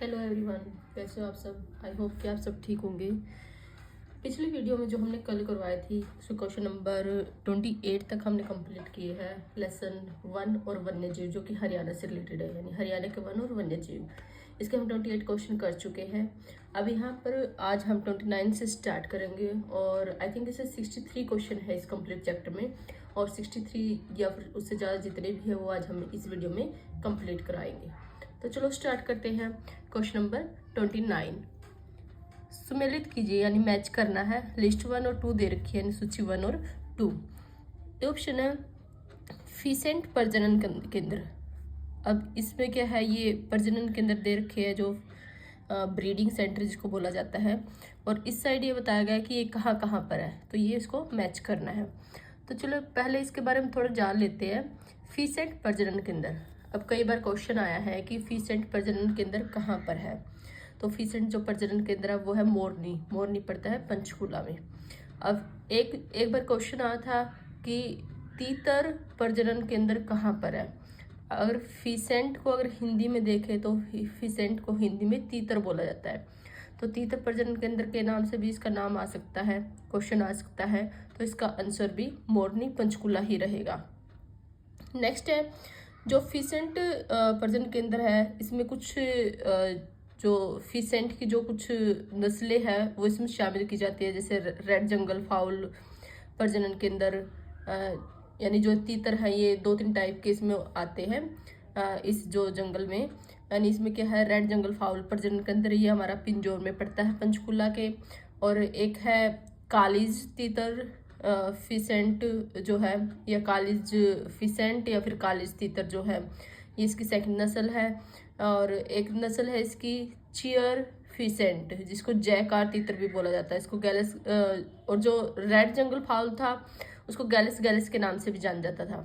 Hello everyone, कैसे हो आप सब। आई होप कि आप सब ठीक होंगे। पिछली वीडियो में जो हमने कल करवाई थी उसमें क्वेश्चन नंबर 28 तक हमने कंप्लीट किए हैं। लेसन 1 और वन्यजीव जो कि हरियाणा से रिलेटेड है, यानी हरियाणा के वन और वन्यजीव। इसके हम 28 क्वेश्चन कर चुके हैं। अब यहाँ पर आज हम 29 से स्टार्ट करेंगे और आई थिंक इसे 63 क्वेश्चन है इस कंप्लीट चैप्टर में, और 63 या फिर उससे ज़्यादा जितने भी है वो आज हम इस वीडियो में कंप्लीट कराएंगे। तो चलो स्टार्ट करते हैं। क्वेश्चन नंबर 29, सुमेलित कीजिए यानी मैच करना है। लिस्ट 1 और 2 दे रखी है, यानी सूची 1 और 2। ऑप्शन है फीसेंट प्रजनन केंद्र। अब इसमें क्या है, ये प्रजनन केंद्र दे रखे है जो ब्रीडिंग सेंटर जिसको बोला जाता है, और इस साइड ये बताया गया है कि ये कहाँ कहाँ पर है, तो ये इसको मैच करना है। तो चलो पहले इसके बारे में थोड़ा जान लेते हैं। फीसेंट प्रजनन केंद्र, अब कई बार क्वेश्चन आया है कि फीसेंट प्रजनन केंद्र कहाँ पर है। तो फीसेंट जो प्रजनन केंद्र है वो है मोरनी। मोरनी पड़ता है पंचकूला में। अब एक बार क्वेश्चन आया था कि तीतर प्रजनन केंद्र कहाँ पर है। अगर फीसेंट को अगर हिंदी में देखें तो फीसेंट को हिंदी में तीतर बोला जाता है, तो तीतर प्रजनन केंद्र के नाम से भी इसका नाम आ सकता है, क्वेश्चन आ सकता है। तो इसका आंसर भी मोरनी पंचकूला ही रहेगा। नेक्स्ट है जो फीसेंट प्रजनन केंद्र है, इसमें कुछ जो फीसेंट की जो कुछ नस्लें हैं वो इसमें शामिल की जाती है, जैसे रेड जंगल फाउल प्रजनन केंद्र, यानी जो तीतर हैं ये 2-3 टाइप के इसमें आते हैं इस जो जंगल में। यानी इसमें क्या है, रेड जंगल फाउल प्रजनन केंद्र ये हमारा पिंजौर में पड़ता है पंचकूला के। और एक है कालीज तीतर फीसेंट जो है, या कालीज फीसेंट या फिर कालीज तीतर जो है, ये इसकी सेकंड नस्ल है। और एक नस्ल है इसकी चियर फीसेंट, जिसको जयकार तीतर भी बोला जाता है। इसको गैलस और जो रेड जंगल फाउल था उसको गैलस गैलस के नाम से भी जाना जाता था।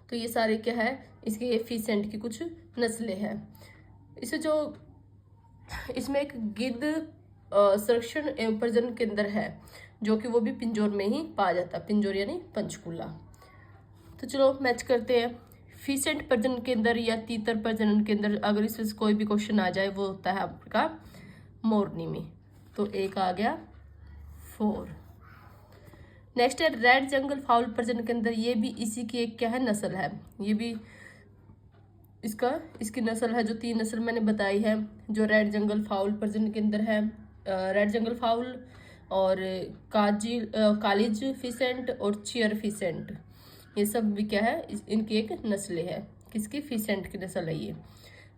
तो ये सारे क्या है, इसके ये फीसेंट की कुछ नस्लें हैं। इसे जो इसमें एक गिद्ध संरक्षण एवं प्रजनन केंद्र है जो कि वो भी पिंजौर में ही पाया जाता है, पिंजौर यानी पंचकूला। तो चलो मैच करते हैं। फीसेंट प्रजनन केंद्र या तीतर प्रजनन केंद्र, अगर इसमें कोई भी क्वेश्चन आ जाए वो होता है आपका मोरनी में। तो एक आ गया 4। नेक्स्ट है रेड जंगल फाउल प्रजनन केंद्र, ये भी इसी की एक क्या है नस्ल है। ये भी इसकी नस्ल है, जो 3 नस्ल मैंने बताई है, जो रेड जंगल फाउल प्रजनन केंद्र है, रेड जंगल फाउल और कालीज फीसेंट और चियर फीसेंट, ये सब भी क्या है इनकी एक नस्लें है। किसकी, फीसेंट की नस्ल है ये।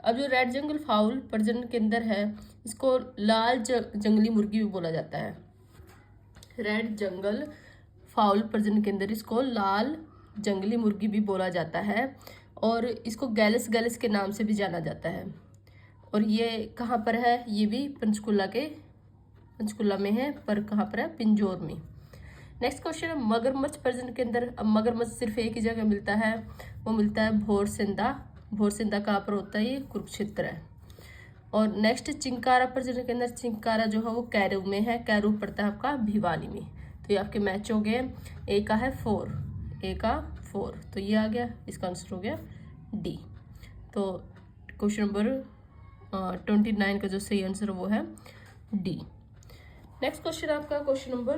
अब जो रेड जंगल फाउल प्रजनन केंद्र है इसको लाल जंगली मुर्गी भी बोला जाता है। रेड जंगल फाउल प्रजनन केंद्र, इसको लाल जंगली मुर्गी भी बोला जाता है, और इसको गैलस गैलस के नाम से भी जाना जाता है। और ये कहाँ पर है, ये भी पंचकुला में है, पर कहाँ पर है, पिंजौर में। नेक्स्ट क्वेश्चन है मगरमच्छ प्रजनन केंद्र। अब मगरमच्छ सिर्फ एक ही जगह मिलता है, वो मिलता है भोरसिंदा। भोरसिंदा कहाँ पर होता है, ये कुरुक्षेत्र है। और नेक्स्ट चिंकारा प्रजनन केंद्र, चिंकारा जो है वो कैरू में है, कैरू पड़ता है आपका भिवानी में। तो ये आपके मैच हो गए। ए का है 4, ए का 4, तो ये आ गया, इसका आंसर हो गया डी। तो क्वेश्चन नंबर 29 का जो सही आंसर वो है डी। नेक्स्ट क्वेश्चन आपका क्वेश्चन नंबर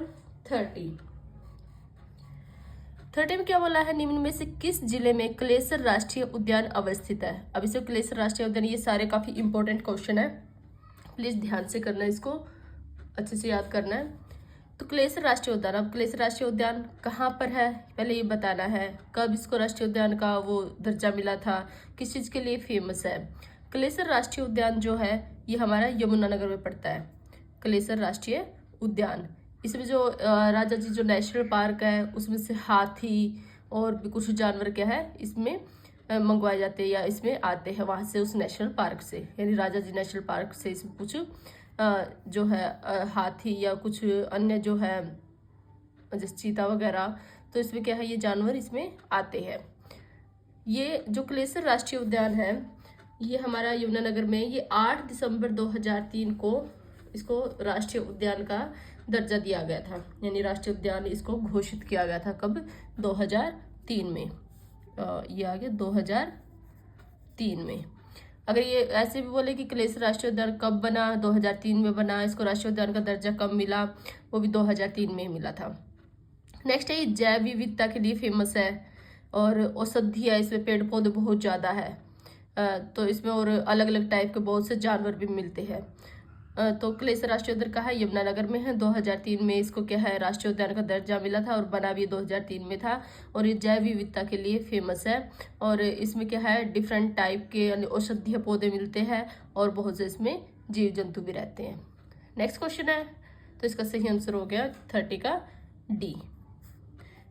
30 में क्या बोला है, निम्न में से किस जिले में क्लेसर राष्ट्रीय उद्यान अवस्थित है। अब इसे क्लेसर राष्ट्रीय उद्यान, ये सारे काफी इंपॉर्टेंट क्वेश्चन है, प्लीज ध्यान से करना, इसको अच्छे से याद करना है। तो क्लेसर राष्ट्रीय उद्यान, अब क्लेसर राष्ट्रीय उद्यान कहाँ पर है पहले ये बताना है, कब इसको राष्ट्रीय उद्यान का वो दर्जा मिला था, किस चीज के लिए फेमस है। क्लेसर राष्ट्रीय उद्यान जो है ये हमारा यमुनानगर में पड़ता है, क्लेसर राष्ट्रीय उद्यान। इसमें जो राजा जी जो नेशनल पार्क है उसमें से हाथी और भी कुछ जानवर क्या है इसमें मंगवाए जाते हैं या इसमें आते हैं वहां से, उस नेशनल पार्क से, यानी राजा जी नेशनल पार्क से इसमें कुछ जो है हाथी या कुछ अन्य जो है जैसे चीता वगैरह, तो इसमें क्या है ये जानवर इसमें आते हैं। ये जो क्लेसर राष्ट्रीय उद्यान है ये हमारा यमुनानगर में, ये 8 दिसंबर 2003 को इसको राष्ट्रीय उद्यान का दर्जा दिया गया था, यानी राष्ट्रीय उद्यान इसको घोषित किया गया था कब, 2003 में। ये आ गया 2003 में। अगर ये ऐसे भी बोले कि क्लेसर राष्ट्रीय उद्यान कब बना, 2003 में बना, इसको राष्ट्रीय उद्यान का दर्जा कब मिला, वो भी 2003 में ही मिला था। नेक्स्ट है ये जैव विविधता के लिए फेमस है और औषधियाँ, इसमें पेड़ पौधे बहुत ज़्यादा है, तो इसमें और अलग अलग टाइप के बहुत से जानवर भी मिलते हैं। तो क्लेसर राष्ट्रीय उद्यान कहाँ है, यमुनानगर में है। 2003 में इसको क्या है, राष्ट्रीय उद्यान का दर्जा मिला था और बना भी 2003 में था। और ये जैव विविधता के लिए फेमस है और इसमें क्या है, डिफरेंट टाइप के यानी औषधीय पौधे मिलते हैं और बहुत से इसमें जीव जंतु भी रहते हैं। नेक्स्ट क्वेश्चन है, तो इसका सही आंसर हो गया 30 का डी।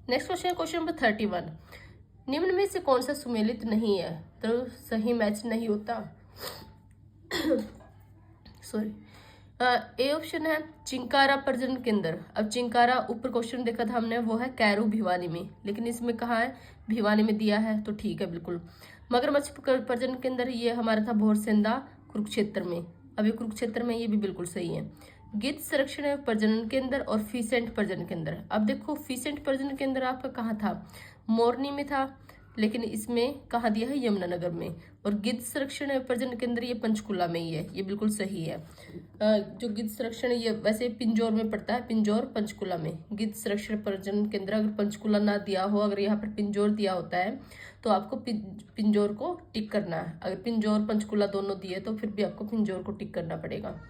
नेक्स्ट क्वेश्चन है क्वेश्चन नंबर 31। निम्न में से कौन सा सुमेलित नहीं है, तो सही मैच नहीं होता। सॉरी, ए ऑप्शन है चिंकारा प्रजनन केंद्र। अब चिंकारा ऊपर क्वेश्चन देखा था हमने, वो है कैरू भिवानी में, लेकिन इसमें कहाँ है, भिवानी में दिया है, तो ठीक है बिल्कुल। मगरमच्छ प्रजनन केंद्र ये हमारा था भोरसेंदा कुरुक्षेत्र में, अब ये कुरुक्षेत्र में, ये भी बिल्कुल सही है। गिद्ध संरक्षण प्रजनन केंद्र और फीसेंट प्रजनन केंद्र। अब देखो फीसेंट प्रजनन केंद्र आपका कहाँ था, मोरनी में था, लेकिन इसमें कहाँ दिया है, यमुनानगर में। और गिद्ध संरक्षण प्रजनन केंद्र ये पंचकुला में ही है, ये बिल्कुल सही है। जो गिद्ध संरक्षण ये वैसे पिंजौर में पड़ता है, पिंजौर पंचकुला में। गिद्ध संरक्षण प्रजनन केंद्र अगर पंचकुला ना दिया हो, अगर यहाँ पर पिंजौर दिया होता है तो आपको पिंजौर को टिक करना है। अगर पिंजौर पंचकुला दोनों दिए तो फिर भी आपको पिंजौर को टिक करना पड़ेगा।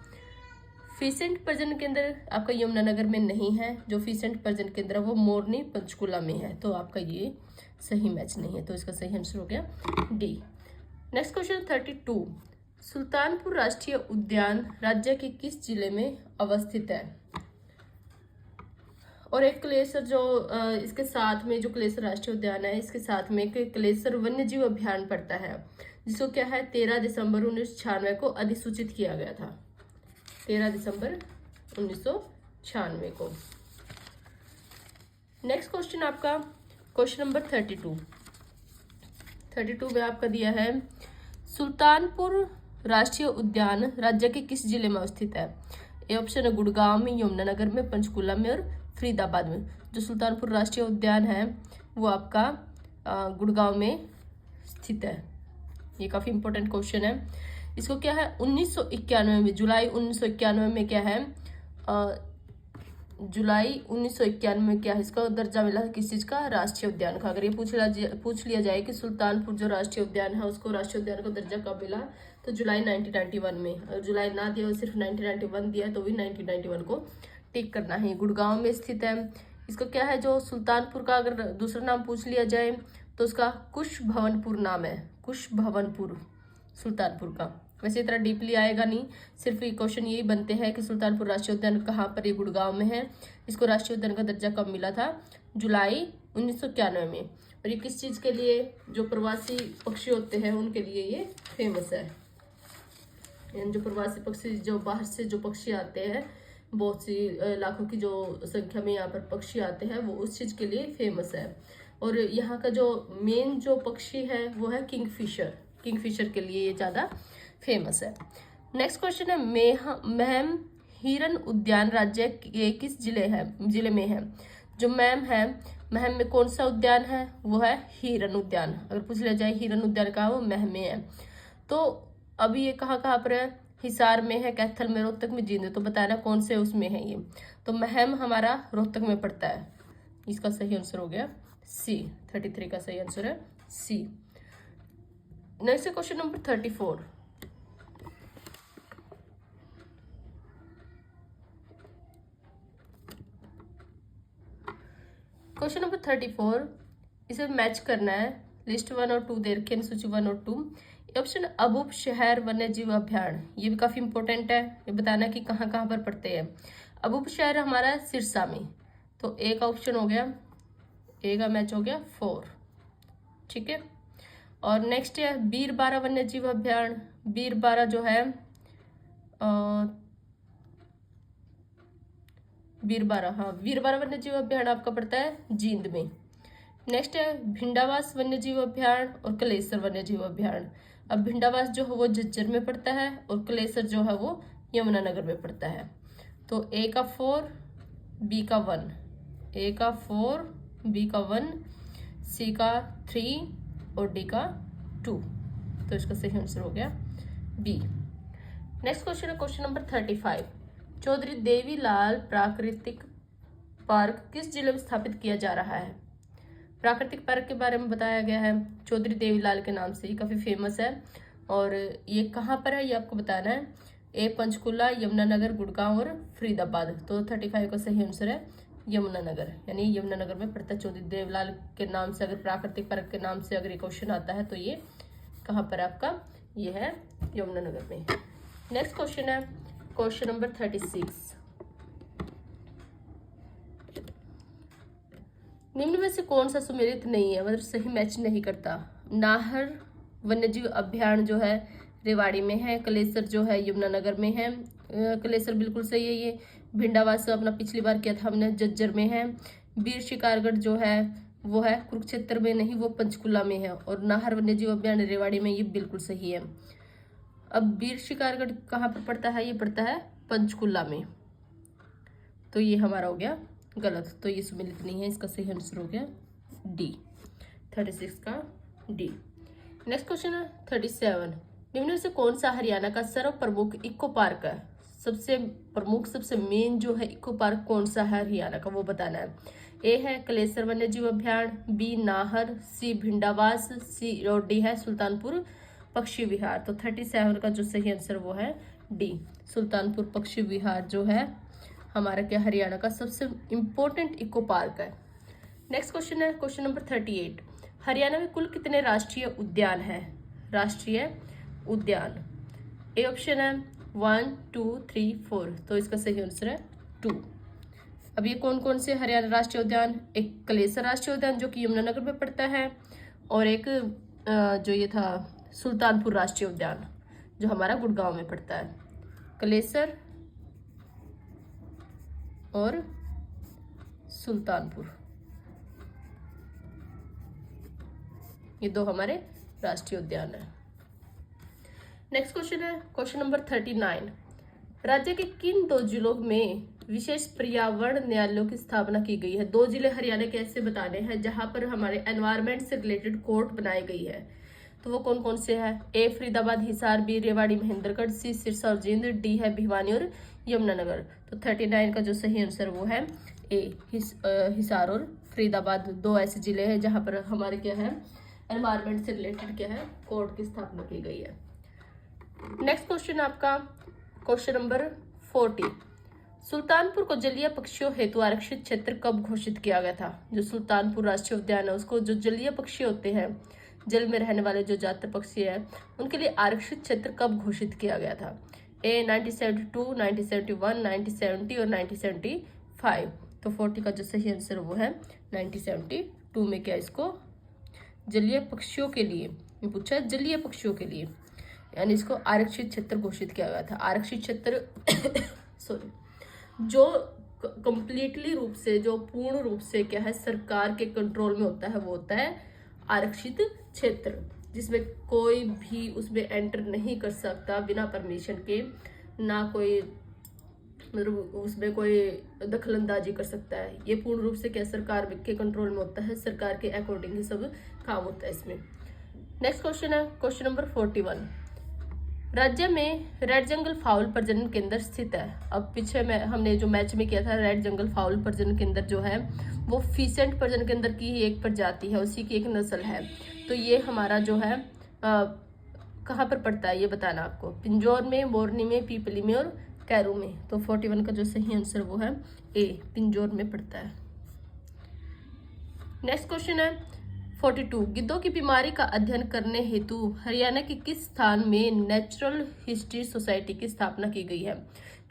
फीसेंट प्रजनन केंद्र आपका यमुनानगर में नहीं है, जो फीसेंट प्रजनन केंद्र है वो मोरनी पंचकुला में है, तो आपका ये सही मैच नहीं है, तो इसका सही आंसर हो गया डी। Next question 32। सुल्तानपुर राष्ट्रीय उद्यान राज्य के किस जिले में अवस्थित है। और एक क्लेसर जो इसके साथ में जो क्लेसर राष्ट्रीय उद्यान है, इसके साथ में एक क्लेसर वन्यजीव अभियान पड़ता है, जिसको क्या है 13 दिसंबर 1996 को अधिसूचित किया गया था, 13 दिसंबर 1996 को। नेक्स्ट क्वेश्चन आपका क्वेश्चन नंबर 32 में आपका दिया है सुल्तानपुर राष्ट्रीय उद्यान राज्य के किस जिले में स्थित है। ए ऑप्शन है गुड़गांव में, यमुनानगर में, पंचकुला में और फरीदाबाद में। जो सुल्तानपुर राष्ट्रीय उद्यान है वो आपका गुड़गांव में स्थित है। ये काफी इंपॉर्टेंट क्वेश्चन है। इसको क्या है 1991 में, जुलाई 1991 में क्या है, जुलाई 1991 में क्या है, इसका दर्जा मिला है किस चीज का, राष्ट्रीय उद्यान का। अगर ये पूछ लिया जाए कि सुल्तानपुर जो राष्ट्रीय उद्यान है उसको राष्ट्रीय उद्यान का दर्जा कब मिला, तो जुलाई 1991 में। अगर जुलाई ना दिया और सिर्फ 1991 दिया तो भी 1991 को टिक करना है। गुड़गांव में स्थित है। इसको क्या है, जो सुल्तानपुर का अगर दूसरा नाम पूछ लिया जाए तो उसका कुश भवनपुर नाम है, कुश भवनपुर सुल्तानपुर का। वैसे इतना डीपली आएगा नहीं, सिर्फ ये क्वेश्चन यही बनते हैं कि सुल्तानपुर राष्ट्रीय उद्यान कहाँ पर, ये गुड़गांव में है। इसको राष्ट्रीय उद्यान का दर्जा कब मिला था, जुलाई 1991 में। और ये किस चीज़ के लिए, जो प्रवासी पक्षी होते हैं उनके लिए ये फेमस है। जो प्रवासी पक्षी, जो बाहर से जो पक्षी आते हैं, बहुत सी लाखों की जो संख्या में यहाँ पर पक्षी आते हैं, वो उस चीज़ के लिए फेमस है। और यहाँ का जो मेन जो पक्षी है वो है किंगफिशर, किंगफिशर के लिए ये ज़्यादा फेमस है। नेक्स्ट क्वेश्चन है महम हिरन उद्यान राज्य के किस जिले में है। जो महम है, महम में कौन सा उद्यान है, वो है हिरन उद्यान। अगर पूछ लिया जाए हिरन उद्यान कहाँ, वो महम में है। तो अभी ये कहाँ पर है, हिसार में है, कैथल में, रोहतक में, जींद। तो बताना कौन से उसमें है ये, तो महम हमारा रोहतक में पड़ता है। इसका सही आंसर हो गया सी, 33 का सही आंसर है C. Next question number 34। Question number 34, इसे मैच करना है। लिस्ट 1 और 2 दे रखे हैं, सूची 1 और 2। ऑप्शन अबूब शहर वन्यजीव अभ्यारण्य, ये भी काफी इंपॉर्टेंट है, ये बताना कि कहाँ कहाँ पर पड़ते हैं। अबूब शहर हमारा सिरसा में, तो ए का ऑप्शन हो गया, ए का मैच हो गया 4, ठीक है। और नेक्स्ट है बीरबारा वन्यजीव अभ्यारण्य। बीरबारा जो है बीरबारा, हाँ बीरबारा वन्यजीव अभ्यारण्य आपका पड़ता है जींद में। नेक्स्ट है भिंडावास वन्यजीव अभ्यारण्य और कलेसर वन्यजीव अभ्यारण्य। अब भिंडावास जो है वो झज्जर में पड़ता है और कलेसर जो है वो यमुनानगर में पड़ता है। तो ए का 4, बी का 1, ए का 4, बी का 1, सी का 3 और डी का 2। तो इसका सही आंसर हो गया बी। नेक्स्ट क्वेश्चन है क्वेश्चन नंबर 35। चौधरी देवीलाल प्राकृतिक पार्क किस जिले में स्थापित किया जा रहा है? प्राकृतिक पार्क के बारे में बताया गया है चौधरी देवीलाल के नाम से, ये काफ़ी फेमस है। और ये कहाँ पर है ये आपको बताना है। ए पंचकुला, यमुनानगर, गुड़गांव और फरीदाबाद। तो 35 का सही आंसर है यमुनानगर, यानी यमुनानगर में पड़ता है। चौधरी देवीलाल के नाम से, अगर प्राकृतिक पार्क के नाम से अगर ये क्वेश्चन आता है तो ये कहाँ पर आपका, ये है यमुनानगर में। नेक्स्ट क्वेश्चन है क्वेश्चन नंबर 36। निम्न में से कौन सा सुमेलित नहीं है, मतलब सही मैच नहीं करता? नाहर वन्यजीव अभ्यारण्य जो है रेवाड़ी में है, कलेसर जो है यमुनानगर में है, कलेसर बिल्कुल सही है ये। भिंडावास अपना पिछली बार किया था हमने, जज्जर में है। बीर शिकारगढ़ जो है वो है कुरुक्षेत्र में नहीं, वो पंचकुला में है। और नाहर वन्यजीव अभ्यारण्य रेवाड़ी में, ये बिल्कुल सही है। अब बीर शिकारगढ़ कहाँ पर पड़ता है? ये पड़ता है पंचकुला में, तो ये हमारा हो गया गलत, तो ये सुमेलित नहीं है। इसका सही आंसर हो गया डी, 36 का डी। नेक्स्ट क्वेश्चन है 37। निम्न में से कौन सा हरियाणा का सर्व प्रमुख इको पार्क है? सबसे प्रमुख, सबसे मेन जो है इको पार्क कौन सा है हरियाणा का, वो बताना है। ए है कलेसर वन्यजीव अभ्यारण्य, बी नाहर, सी भिंडावास, सी और डी है सुल्तानपुर पक्षी विहार। तो 37 का जो सही आंसर वो है डी, सुल्तानपुर पक्षी विहार जो है हमारा क्या हरियाणा का सबसे इम्पोर्टेंट इको पार्क है। नेक्स्ट क्वेश्चन है क्वेश्चन नंबर 38। हरियाणा में कुल कितने राष्ट्रीय उद्यान हैं? राष्ट्रीय उद्यान, ए ऑप्शन है 1 2 3 4, तो इसका सही आंसर है 2। अब ये कौन कौन से हरियाणा राष्ट्रीय उद्यान? एक कलेसर राष्ट्रीय उद्यान जो कि यमुनानगर में पड़ता है, और एक जो ये था सुल्तानपुर राष्ट्रीय उद्यान जो हमारा गुड़गांव में पड़ता है। कलेसर और सुल्तानपुर, ये दो हमारे राष्ट्रीय उद्यान है। नेक्स्ट क्वेश्चन है क्वेश्चन नंबर 39। राज्य के किन 2 जिलों में विशेष पर्यावरण न्यायालयों की स्थापना की गई है? 2 जिले हरियाणा के ऐसे बताने हैं जहां पर हमारे एनवायरमेंट से रिलेटेड कोर्ट बनाई गई है, तो वो कौन कौन से हैं? ए फरीदाबाद हिसार, बी रेवाड़ी महेंद्रगढ़, सी सिरसा और जींद, डी है भिवानी और यमुनानगर। तो 39 का जो सही आंसर वो है ए, हिसार और फरीदाबाद, 2 ऐसे जिले हैं जहां पर हमारे क्या है एनवायरमेंट से रिलेटेड क्या है कोर्ट की स्थापना की गई है। नेक्स्ट क्वेश्चन आपका क्वेश्चन नंबर 40। सुल्तानपुर को जलीय पक्षियों हेतु आरक्षित क्षेत्र कब घोषित किया गया था? जो सुल्तानपुर राष्ट्रीय उद्यान है उसको जो जलीय पक्षी होते हैं, जल में रहने वाले जो जातीय पक्षी है, उनके लिए आरक्षित क्षेत्र कब घोषित किया गया था? ए 1972, 1971, 1970 और 1975। तो 40 का जो सही आंसर वो है 1972 में क्या इसको जलीय पक्षियों के लिए, ये पूछा है जलीय पक्षियों के लिए, यानी इसको आरक्षित क्षेत्र घोषित किया गया था। आरक्षित क्षेत्र सॉरी, जो कंप्लीटली रूप से, जो पूर्ण रूप से क्या है सरकार के कंट्रोल में होता है, वो होता है आरक्षित क्षेत्र, जिसमें कोई भी उसमें एंटर नहीं कर सकता बिना परमिशन के, ना कोई मतलब उसमें कोई दखलंदाजी कर सकता है। ये पूर्ण रूप से क्या सरकार के कंट्रोल में होता है, सरकार के अकॉर्डिंग ही सब काम होता है इसमें। नेक्स्ट क्वेश्चन है क्वेश्चन नंबर 41। राज्य में रेड जंगल फाउल प्रजनन केंद्र स्थित है। अब पीछे में हमने जो मैच में किया था, रेड जंगल फाउल प्रजनन केंद्र जो है वो फीसेंट प्रजनन केंद्र की ही एक प्रजाति है, उसी की एक नस्ल है। तो ये हमारा जो है कहाँ पर पड़ता है ये बताना आपको, पिंजौर में, मोरनी में, पीपली में और कैरू में। तो 41 का जो सही आंसर वो है ए, पिंजौर में पड़ता है। नेक्स्ट क्वेश्चन है 42। गिद्धों की बीमारी का अध्ययन करने हेतु हरियाणा के किस स्थान में नेचुरल हिस्ट्री सोसाइटी की स्थापना की गई है?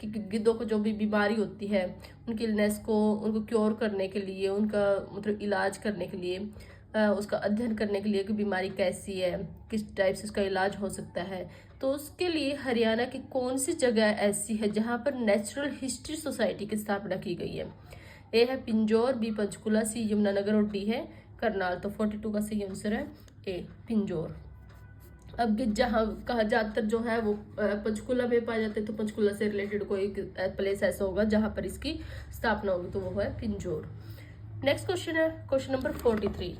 कि गिद्धों को जो भी बीमारी होती है उनकी इलनेस को, उनको क्योर करने के लिए, उनका मतलब इलाज करने के लिए, उसका अध्ययन करने के लिए कि बीमारी कैसी है, किस टाइप से उसका इलाज हो सकता है, तो उसके लिए हरियाणा की कौन सी जगह ऐसी है जहाँ पर नेचुरल हिस्ट्री सोसाइटी की स्थापना की गई है? ए है पिंजौर, बी पंचकुला, सी यमुनानगर और डी है करनाल। तो 42 का सही आंसर है ए, पिंजौर। अब जहाँ कहा ज्यादातर जो है वो पंचकुला में पाए जाते हैं, तो पंचकुला से रिलेटेड कोई प्लेस ऐसा होगा जहाँ पर इसकी स्थापना होगी, तो वो है पिंजौर। नेक्स्ट क्वेश्चन है क्वेश्चन नंबर 43।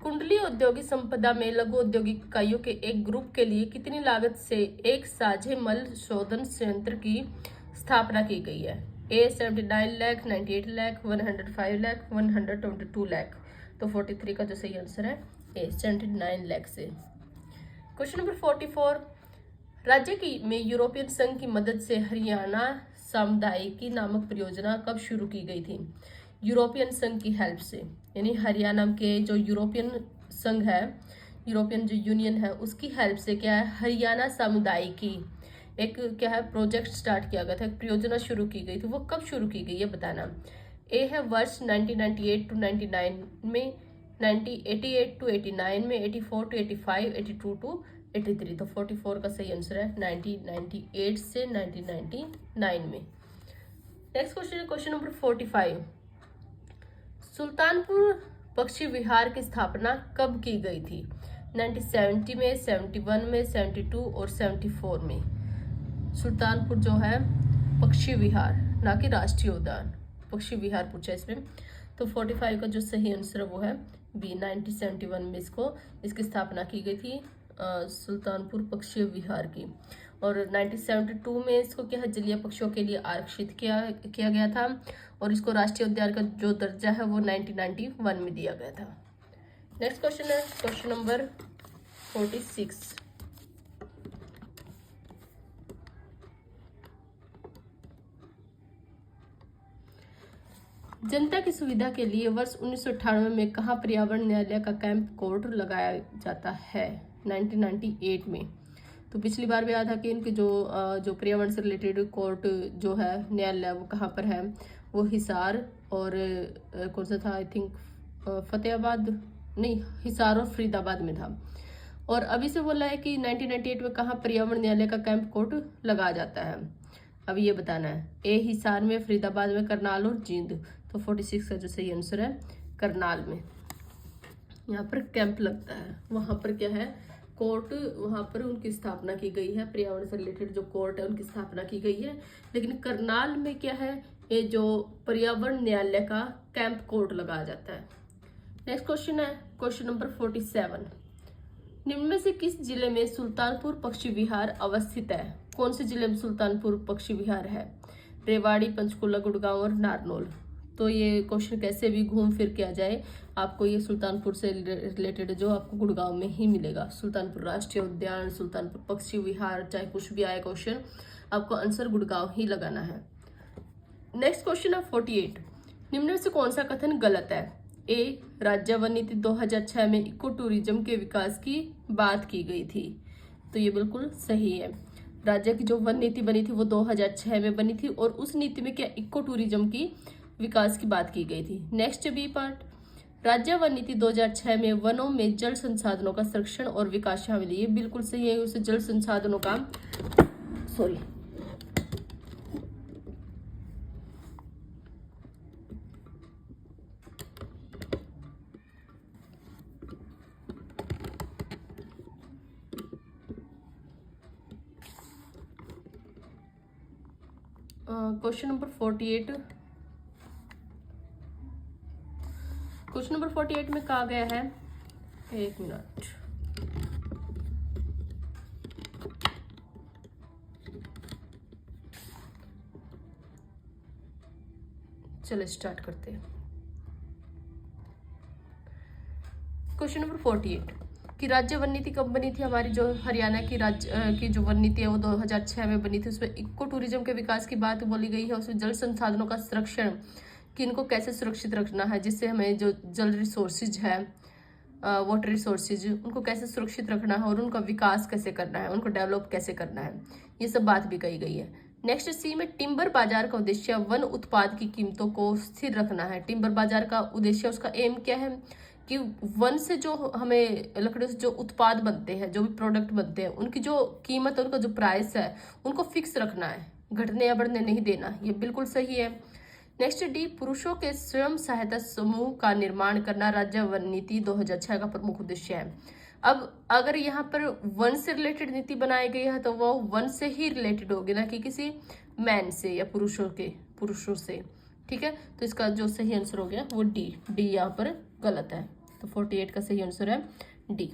कुंडली औद्योगिक संपदा में लघु औद्योगिक इकाइयों के एक ग्रुप के लिए कितनी लागत से एक साझे मल शोधन संयंत्र की स्थापना की गई है? ए 79 लाख, 98 लाख, 105 लाख, 122 लाख। तो 43 का जो सही आंसर है ए 79 लाख से। क्वेश्चन नंबर 44, राज्य की में यूरोपियन संघ की मदद से हरियाणा सामुदायिकी नामक परियोजना कब शुरू की गई थी? यूरोपियन संघ की हेल्प से, यानी हरियाणा के जो यूरोपियन संघ है, यूरोपियन जो यूनियन है, उसकी हेल्प से क्या है, हरियाणा सामुदायिकी एक क्या है प्रोजेक्ट स्टार्ट किया गया था, एक परियोजना शुरू की गई थी। वो कब शुरू की गई है बताना। ए है वर्ष 1998 टू 99 में, 1988 टू 89 में, 84 टू 85, 82 टू 83। तो 44 का सही आंसर है 1998 से 1999 में। नेक्स्ट क्वेश्चन है क्वेश्चन नंबर 45, सुल्तानपुर पक्षी विहार की स्थापना कब की गई थी? 1970 में, 71 में, 72 और 74 में। सुल्तानपुर जो है पक्षी विहार, ना कि राष्ट्रीय उद्यान, पक्षी विहार पूछा इसमें। तो 45 का जो सही आंसर है वो है बी, 1971 में इसकी स्थापना की गई थी सुल्तानपुर पक्षी विहार की। और 1972 में इसको क्या है जलीय पक्षियों के लिए आरक्षित किया गया था, और इसको राष्ट्रीय उद्यान का जो दर्जा है वो 1991 में दिया गया था। नेक्स्ट क्वेश्चन है क्वेश्चन नंबर 46, जनता की सुविधा के लिए वर्ष 1998 में कहाँ पर्यावरण न्यायालय का कैंप कोर्ट लगाया जाता है? 1998 में। तो पिछली बार भी आया था कि इनके जो पर्यावरण से रिलेटेड कोर्ट जो है न्यायालय वो कहाँ पर है, वो हिसार और कौन सा था, आई थिंक फतेहाबाद, नहीं हिसार और फरीदाबाद में था। और अभी से बोला है कि 1998 में कहाँ पर्यावरण न्यायालय का कैंप कोर्ट लगाया जाता है, अब ये बताना है। ए हिसार में, फरीदाबाद में, करनाल और जींद। तो 46 का जो सही आंसर है करनाल में, यहाँ पर कैंप लगता है, वहां पर क्या है कोर्ट, वहां पर उनकी स्थापना की गई है, पर्यावरण से रिलेटेड जो कोर्ट है उनकी स्थापना की गई है। लेकिन करनाल में क्या है, ये जो पर्यावरण न्यायालय का कैंप कोर्ट लगाया जाता है। नेक्स्ट क्वेश्चन है क्वेश्चन नंबर 47, निम्न में से किस जिले में सुल्तानपुर पक्षी विहार अवस्थित है? कौन से जिले में सुल्तानपुर पक्षी विहार है? रेवाड़ी, पंचकुला, गुड़गांव और नारनौल। तो ये क्वेश्चन कैसे भी घूम फिर के आ जाए, आपको ये सुल्तानपुर से रिलेटेड जो आपको गुड़गांव में ही मिलेगा। सुल्तानपुर राष्ट्रीय उद्यान, सुल्तानपुर पक्षी विहार, चाहे कुछ भी आए क्वेश्चन, आपको आंसर गुड़गांव ही लगाना है। नेक्स्ट क्वेश्चन है 48, निम्न में से कौन सा कथन गलत है? ए, राज्य वन नीति 2006 में इको टूरिज्म के विकास की बात की गई थी। तो ये बिल्कुल सही है। राज्य की जो वन नीति बनी थी वो 2006 में बनी थी, और उस नीति में क्या इको टूरिज्म की विकास की बात की गई थी। नेक्स्ट बी पार्ट, राज्य वन नीति 2006 में वनों में जल संसाधनों का संरक्षण और विकास शामिल है। ये बिल्कुल सही है, उसे जल संसाधनों का क्वेश्चन नंबर 48, क्वेश्चन नंबर 48 में कहा गया है, एक मिनट, चलो स्टार्ट करते हैं। क्वेश्चन नंबर 48 कि राज्य वन नीति कब बनी थी? हमारी जो हरियाणा की राज्य की जो वन नीति है वो 2006 में बनी थी। उसमें इको टूरिज्म के विकास की बात बोली गई है। उसमें जल संसाधनों का संरक्षण, कि इनको कैसे सुरक्षित रखना है, जिससे हमें जो जल रिसोर्सेज है, वाटर रिसोर्सेज, उनको कैसे सुरक्षित रखना है और उनका विकास कैसे करना है, उनको डेवलप कैसे करना है, ये सब बात भी कही गई है। नेक्स्ट सी में, टिम्बर बाजार का उद्देश्य वन उत्पाद की कीमतों को स्थिर रखना है। टिम्बर बाजार का उद्देश्य, उसका एम क्या है कि वन से जो हमें लकड़ियों से जो उत्पाद बनते हैं, जो भी प्रोडक्ट बनते हैं, उनकी जो कीमत है, उनका जो प्राइस है, उनको फिक्स रखना है, घटने या बढ़ने नहीं देना। ये बिल्कुल सही है। नेक्स्ट डी, पुरुषों के स्वयं सहायता समूह का निर्माण करना राज्य वन नीति 2006 का प्रमुख उद्देश्य है। अब अगर यहाँ पर वन से रिलेटेड नीति बनाई गई है तो वो वन से ही रिलेटेड होगी, ना कि किसी मैन से या पुरुषों से। ठीक है, तो इसका जो सही आंसर हो गया वो डी यहाँ पर गलत है। तो 48 का सही आंसर है डी।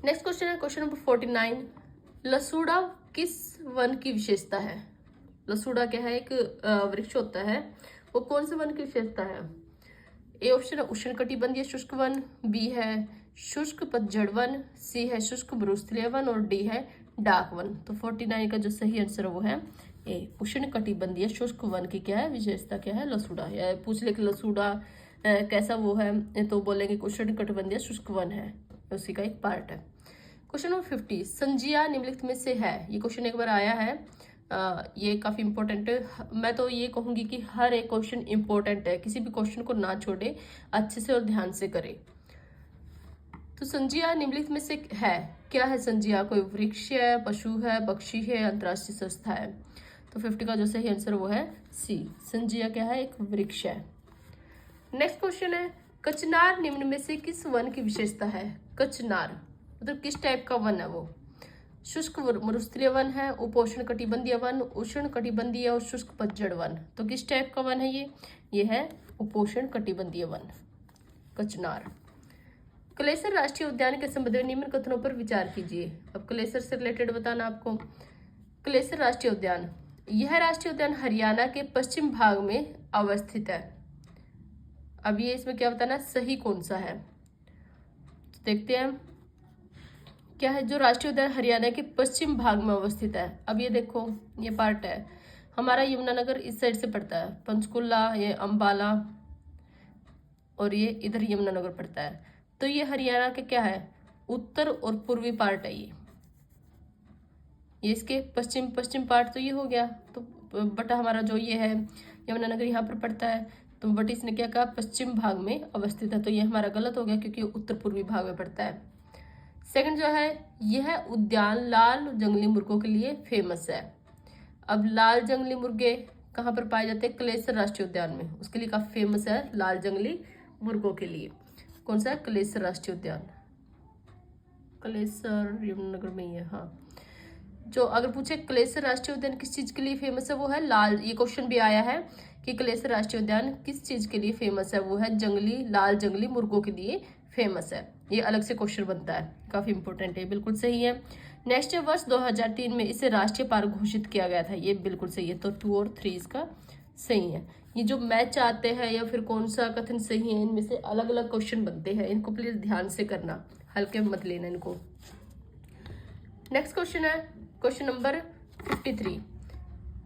नेक्स्ट क्वेश्चन है क्वेश्चन नंबर 49, लसूड़ा किस वन की विशेषता है? लसूड़ा क्या है? एक वृक्ष होता है, वो कौन से वन की विशेषता है? ए ऑप्शन है उष्णकटिबंधीय शुष्क वन, बी है शुष्क पतझड़ वन, सी है शुष्क मरुस्थलीय वन और डी है डाक वन। तो 49 का जो सही आंसर है वो है ए उष्णकटिबंधीय शुष्क वन की क्या है विशेषता, क्या है? लसूड़ा। या पूछ ले कि लसूड़ा कैसा वो है, तो बोलेंगे उष्णकटिबंधीय शुष्क वन है, उसी का एक पार्ट है। क्वेश्चन नंबर 50, संज्ञा निम्नलिखित में से है। ये क्वेश्चन एक बार आया है, ये काफी इंपॉर्टेंट है। मैं तो ये कहूंगी कि हर एक क्वेश्चन इंपॉर्टेंट है, किसी भी क्वेश्चन को ना छोड़े, अच्छे से और ध्यान से करे। तो संज्ञा निम्नलिखित में से है, क्या है संज्ञा? कोई वृक्ष है, पशु है, पक्षी है, अंतरराष्ट्रीय संस्था है। तो 50 का जो सही आंसर वो है सी, संज्ञा क्या है? एक वृक्ष है। नेक्स्ट क्वेश्चन है, कचनार निम्न में से किस वन की विशेषता है? कचनार मतलब किस टाइप का वन है वो? शुष्क मरुस्थलीय वन है, उपोष्ण कटिबंधीय वन, उष्ण कटिबंधीय और शुष्क पतझड़ वन। तो किस टाइप का वन है ये है उपोष्ण कटिबंधीय वन, कचनार। कलेसर राष्ट्रीय उद्यान के संबंध में निम्न कथनों पर विचार कीजिए। अब कलेसर से रिलेटेड बताना आपको। कलेसर राष्ट्रीय उद्यान, यह राष्ट्रीय उद्यान हरियाणा के पश्चिम भाग में अवस्थित है। अब ये इसमें क्या बताना, सही कौन सा है? तो देखते हैं क्या है। जो राष्ट्रीय उद्यान हरियाणा के पश्चिम भाग में अवस्थित है। अब ये देखो, ये पार्ट है हमारा, यमुनानगर इस साइड से पड़ता है, पंचकुला, ये अंबाला और ये इधर यमुनानगर पड़ता है। तो ये हरियाणा के क्या है, उत्तर और पूर्वी पार्ट है ये इसके पश्चिम पार्ट तो ये हो गया। तो बट हमारा जो ये है यमुनानगर यहाँ पर पड़ता है, तो बट इसने क्या कहा, पश्चिम भाग में अवस्थित है। तो ये हमारा गलत हो गया क्योंकि उत्तर पूर्वी भाग में पड़ता है। सेकंड जो है, यह उद्यान लाल जंगली मुर्गों के लिए फेमस है। अब लाल जंगली मुर्गे कहाँ पर पाए जाते हैं? कलेसर राष्ट्रीय उद्यान में, उसके लिए काफी फेमस है लाल जंगली मुर्गों के लिए। कौन सा? कलेसर राष्ट्रीय उद्यान, कलेसर यमुनानगर में ही है। हाँ, जो अगर पूछे कलेसर राष्ट्रीय उद्यान किस चीज के लिए फेमस है, वो है लाल। ये क्वेश्चन भी आया है कि कलेसर राष्ट्रीय उद्यान किस चीज के लिए फेमस है, वो है लाल जंगली मुर्गों के लिए फेमस है। ये अलग से क्वेश्चन बनता है, काफी इंपॉर्टेंट है, बिल्कुल सही है। नेक्स्ट वर्ष 2003 में इसे राष्ट्रीय पार्क घोषित किया गया था, ये बिल्कुल सही है। तो 2 और 3 इसका सही है। ये जो मैच आते हैं या फिर कौन सा कथन सही है, इनमें से अलग अलग क्वेश्चन बनते हैं, इनको प्लीज ध्यान से करना, हल्के में मत लेना इनको। नेक्स्ट क्वेश्चन है क्वेश्चन नंबर 53,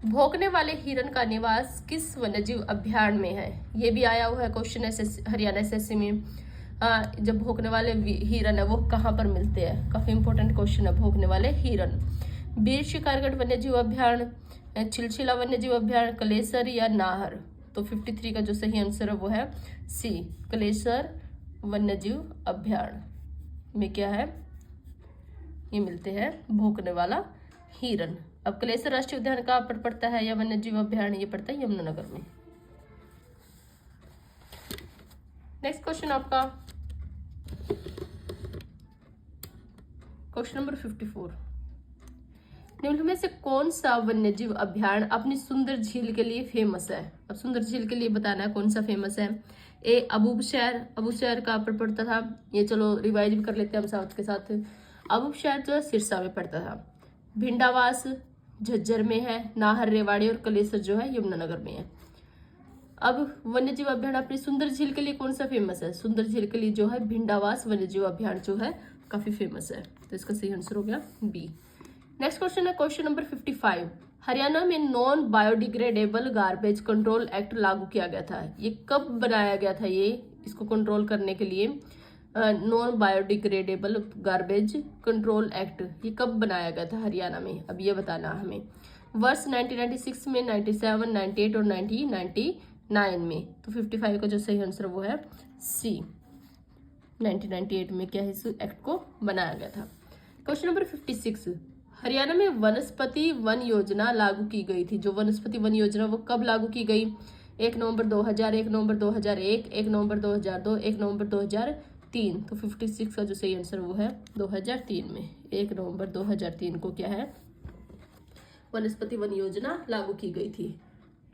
भौंकने वाले हिरन का निवास किस वन्यजीव अभ्यारण्य में है? ये भी आया हुआ है क्वेश्चन हरियाणा एसएससी में। जब भौंकने वाले हिरन है वो कहाँ पर मिलते हैं? काफी इंपॉर्टेंट क्वेश्चन है। भौंकने वाले हिरन, बीर शिकारगढ़ वन्यजीव अभ्यारण्य, चिलचिला वन्यजीव अभ्यारण्य, कलेसर या नाहर। तो 53 का जो सही आंसर है वो है सी, कलेसर वन्यजीव अभ्यारण्य में क्या है, ये मिलते हैं भौंकने वाला हिरन। अब कलेसर राष्ट्रीय उद्यान कहाँ पर पड़ता है या वन्यजीव अभ्यारण्य? ये पड़ता है यमुनानगर में। नेक्स्ट क्वेश्चन आपका क्वेश्चन नंबर 54, निम्न में से कौन सा वन्यजीव अभ्यारण्य अपनी सुंदर झील के लिए फेमस है? अब सुंदर झील के लिए बताना है कौन सा फेमस है। ए अबूबशहर कहाँ पर पड़ता था, ये चलो रिवाइज भी कर लेते हैं हम साथ के साथ। अबूबशहर जो है सिरसा में पड़ता था, भिंडावास झज्जर में है, नाहर रेवाड़ी और कलेसर जो है यमुनानगर में है। अब वन्यजीव अभ्यारण्य अपनी सुंदर झील के लिए कौन सा फेमस है? सुंदर झील के लिए जो है भिंडावास वन्यजीव अभ्यारण्य जो है काफी फेमस है। तो इसका सही आंसर हो गया बी। नेक्स्ट क्वेश्चन है क्वेश्चन नंबर 55, हरियाणा में non biodegradable garbage control act लागू किया गया था। ये कब बनाया गया था? ये इसको कंट्रोल करने के लिए non biodegradable garbage control act ये कब बनाया गया था हरियाणा में? अब ये बताना हमें। वर्ष 1996 में, 97, 98 और 1999 में। तो 55 का जो सही आंसर वो है सी, 1998 में क्या है इस एक्ट को बनाया गया था। क्वेश्चन नंबर 56, हरियाणा में वनस्पति वन योजना लागू की गई थी। जो वनस्पति वन योजना वो कब लागू की गई? 1 नवंबर 2000, 1 नवंबर 2001, 1 नवंबर 2002, 1 नवंबर 2003। तो 56 का जो सही आंसर वो है 2003 में, 1 नवंबर 2003 को क्या है वनस्पति वन योजना लागू की गई थी।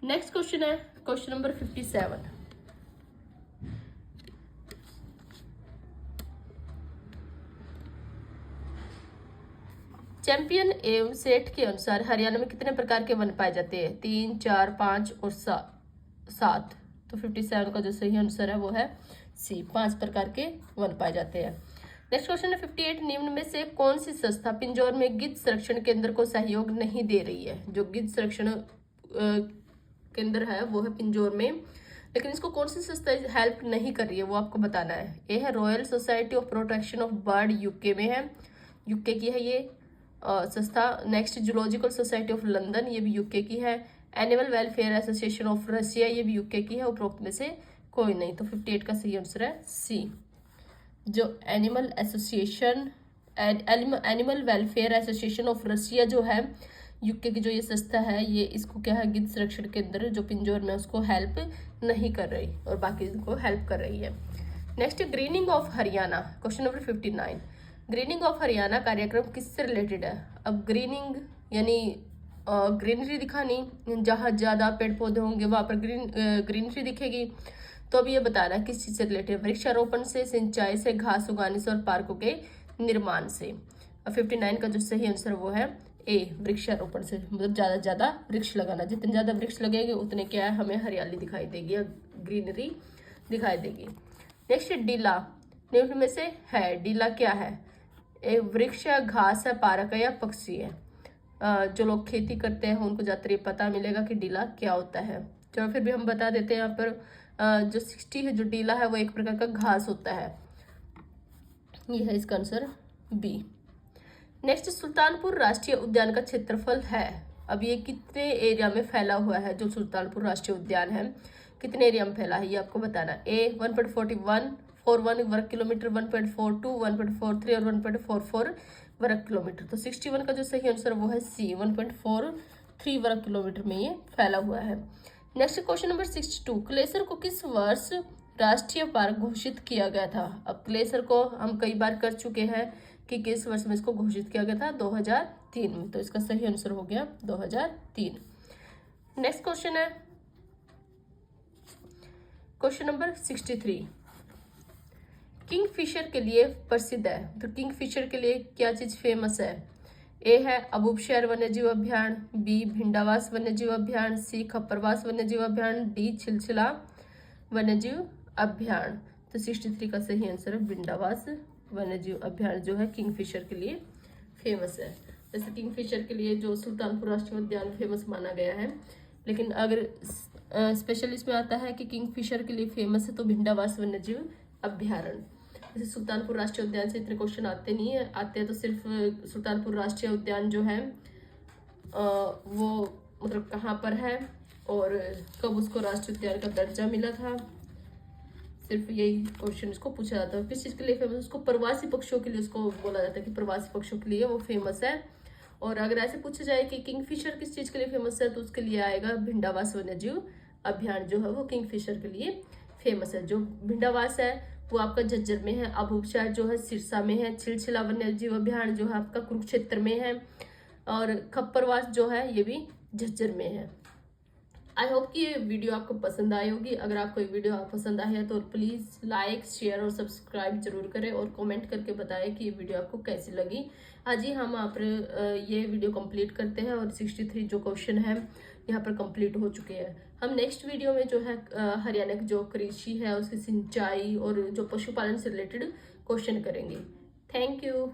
नेक्स्ट क्वेश्चन है क्वेश्चन नंबर 57, चैंपियन एवं सेठ के अनुसार हरियाणा में कितने प्रकार के वन पाए जाते हैं? 3, 4, 5 और 7। तो 57 का जो सही आंसर है वो है सी, 5 प्रकार के वन पाए जाते हैं। नेक्स्ट क्वेश्चन है 58, निम्न में से कौन सी संस्था पिंजौर में गिद्ध संरक्षण केंद्र को सहयोग नहीं दे रही है? जो गिद्ध संरक्षण केंद्र है वो है पिंजौर में, लेकिन इसको कौन सी संस्था हेल्प नहीं कर रही है वो आपको बताना है। ये है royal society of protection of bird, UK में है, यूके की है ये संस्था। Next zoological society of London, ये भी यूके की है। Animal welfare association of Russia, ये भी यूके की है। उपरोक्त में से कोई नहीं, तो 58 का सही आंसर है सी। जो animal welfare association of Russia जो है यूके की जो ये संस्था है, ये इसको क्या है, गिद्ध संरक्षण केंद्र जो पिंजौर में उसको हेल्प नहीं कर रही और बाकी इनको हेल्प कर रही है। Next, grinning of Haryana, question number 59। Grinning of Haryana कार्यक्रम किससे रिलेटेड है? अब ग्रीनिंग यानी ग्रीनरी दिखानी, जहाँ ज़्यादा पेड़ पौधे होंगे वहाँ पर ग्रीनरी दिखेगी। तो अब ये बताना किस चीज़ से रिलेटेड, वृक्षारोपण से, सिंचाई से, घास उगाने से और पार्कों के निर्माण से। अब 59 का जो सही आंसर वो है ए, वृक्षारोपण से, मतलब ज़्यादा से ज़्यादा वृक्ष लगाना। जितने ज़्यादा वृक्ष लगेंगे उतने क्या है, हमें हरियाली दिखाई देगी, ग्रीनरी दिखाई देगी। नेक्स्ट, डीला निम्न में से है, डीला क्या है? एक वृक्ष है, घास है, पार्क है या पक्षी है? जो लोग खेती करते हैं उनको ज़्यादातर ये पता मिलेगा कि डीला क्या होता है। चलो फिर भी हम बता देते हैं। यहाँ पर जो 60 है, जो डीला है वो एक प्रकार का घास होता है। ये है इसका आंसर बी। नेक्स्ट, सुल्तानपुर राष्ट्रीय उद्यान का क्षेत्रफल है, अब ये कितने एरिया में फैला हुआ है? जो सुल्तानपुर राष्ट्रीय उद्यान है कितने एरिया में फैला है ये आपको बताना। ए 1.41 वर्ग किलोमीटर, 1.42, 1.43 और 1.44 वर्ग किलोमीटर। तो 61 का जो सही आंसर वो है सी, 1.43 वर्ग किलोमीटर में ये फैला हुआ है। नेक्स्ट क्वेश्चन नंबर 62, क्लेसर को किस वर्ष राष्ट्रीय पार्क घोषित किया गया था? अब क्लेसर को हम कई बार कर चुके हैं कि किस वर्ष में इसको घोषित किया गया था, 2003 में। तो इसका सही आंसर हो गया 2003। नेक्स्ट क्वेश्चन है क्वेश्चन नंबर 63, किंगफिशर के लिए प्रसिद्ध है, तो किंगफिशर के लिए क्या चीज फेमस है? ए है अबूबशहर वन्यजीव अभ्यारण, बी भिंडावास वन्यजीव अभ्यारण, सी खप्परवास वन्यजीव अभ्यारण, डी छिलछिला वन्यजीव अभ्यारण। तो 63 का सही आंसर है भिंडावास वन्यजीव अभ्यारण जो है किंगफिशर के लिए फेमस है। जैसे किंगफिशर के लिए जो सुल्तानपुर राष्ट्रीय उद्यान फेमस माना गया है, लेकिन अगर स्पेशल इसमें आता है कि किंगफिशर के लिए फेमस है तो भिंडावास वन्यजीव अभ्यारण। जैसे सुल्तानपुर राष्ट्रीय उद्यान से इतने क्वेश्चन आते नहीं है, आते हैं तो सिर्फ सुल्तानपुर राष्ट्रीय उद्यान जो है वो मतलब कहाँ पर है और कब उसको राष्ट्रीय उद्यान का दर्जा मिला था, सिर्फ यही क्वेश्चन इसको पूछा जाता है। किस चीज़ के लिए फेमस? उसको प्रवासी पक्षियों के लिए उसको बोला जाता है कि प्रवासी पक्षियों के लिए वो फेमस है। और अगर ऐसे पूछा जाए कि किंगफिशर किस चीज़ के लिए फेमस है तो उसके लिए आएगा भिंडावास वन्यजीव अभ्यारण जो है वो किंगफिशर के लिए फेमस है। जो भिंडावास है वो आपका झज्जर में है, अबूबशहर जो है सिरसा में है, छिलछिला वन्यजीव अभ्यारण जो है आपका कुरुक्षेत्र में है और खप्परवास जो है ये भी झज्जर में है। आई होप कि ये वीडियो आपको पसंद आई होगी। अगर आपको ये वीडियो पसंद आई है तो प्लीज़ लाइक, शेयर और सब्सक्राइब जरूर करें और कमेंट करके बताएं कि ये वीडियो आपको कैसी लगी। आज ही हम आप ये वीडियो कंप्लीट करते हैं और 63 जो क्वेश्चन है यहाँ पर कंप्लीट हो चुके हैं। हम नेक्स्ट वीडियो में जो है हरियाणा की जो कृषि है उसकी सिंचाई और जो पशुपालन से रिलेटेड क्वेश्चन करेंगे। Thank you.